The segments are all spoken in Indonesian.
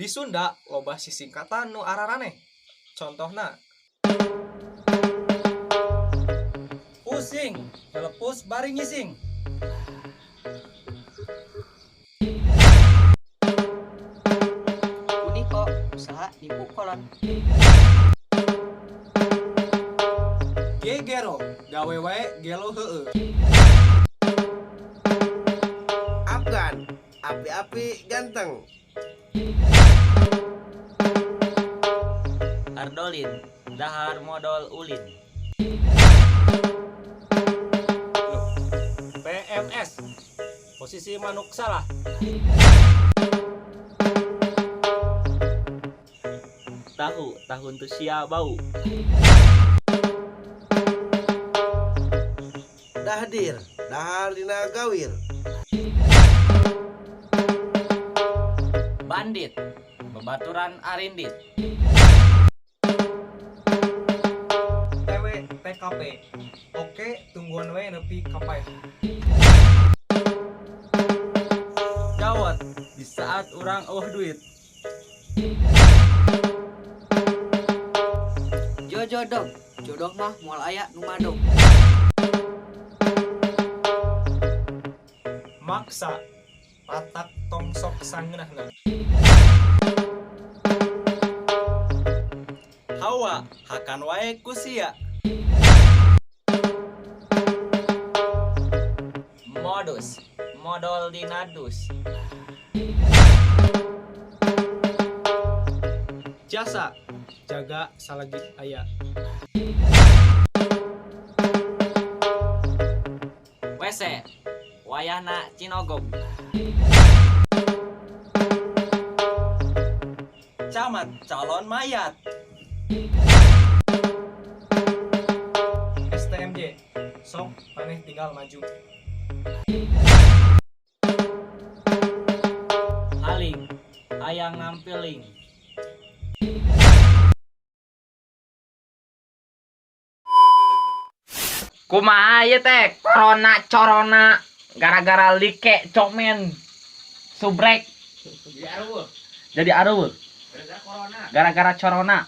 Di Sunda loba sisingkatan nu araraneh. Contohna Pusing, telepus bari ngising. Uniko usaha nipu kolot. gegero, gawe wae gelo heeh. Afgan, api-api ganteng. Ardolin, dahar modal ulin. PMS, posisi manuk salah. Tahu, tahun tu sia bau. Dahdir, dahar dina gawir. Bandit, bebaturan arindit. TW TKP. Oke, tungguan we nepi kapai. Gawat, di saat orang duit. Jodoh, jodoh mah moal aya nu madog. Maksa patak tongsok sangeunahna. Hawa, hakan wae kusia. Modus, modal dinadus. Jasa jaga salagi aya. WC, wayahna cinogog. Camat, calon mayat. STMJ sok maneh tinggal maju. Aling, ayang ngampiling. Kumaha ieu teh? Corona gara-gara like comen subrek jadi areueuh gara-gara corona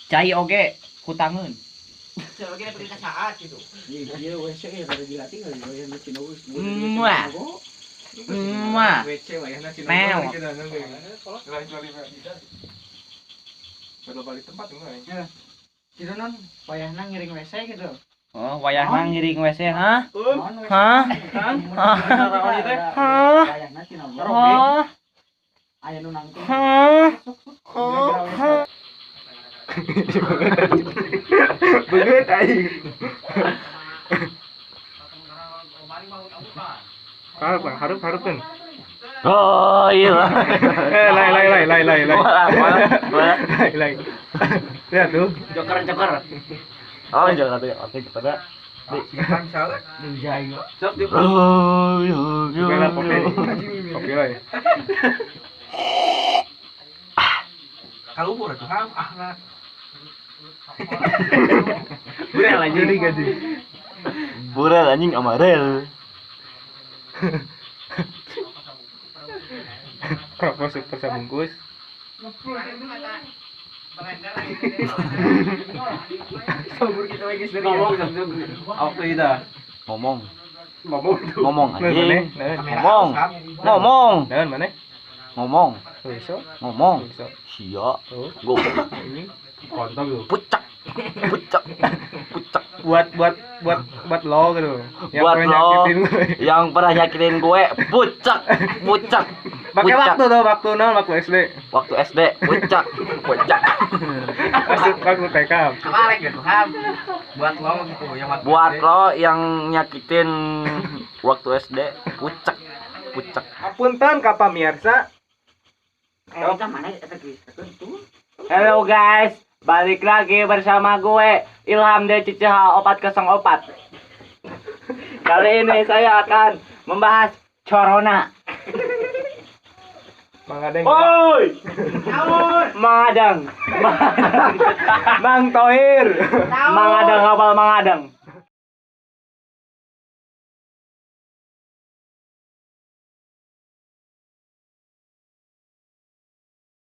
cai oge hutangeun muah neo Kidonon wayahna ngiring WC gitu. oh wayahna ngiring WC hah hah hah Wayahna cinogor. hah Aya nu nangtung. hah Begeut aing. Harap-harapkeun. oh iya Lai. Lihat tuh. joker oh joker tuh oke joker Oke lah. Kalubur tuh ham ah. burel anjing burel anjing amarel Rokok super sabungkus. ngomong waktu itu ngomong anjing Naon maneh? ngomong Besok. sia gua Kontol lu. pucak Buat lo gitu. Yang buat pernah lo nyakitin gue. yang pernah nyakitin gue pucak Pakai waktu SD. waktu SD pucak Waktu TK. Kemarin gitu ham. Buat lo gitu yang buat lo yang nyakitin waktu SD pucak Apunten ka pamirsa. Kita mana eta gitu. halo guys balik lagi bersama gue Ilham dari CCH 404 kali ini saya akan membahas corona. Mangadeng. Oi Mangadang Mang Tohir Mangadang apal Mangadang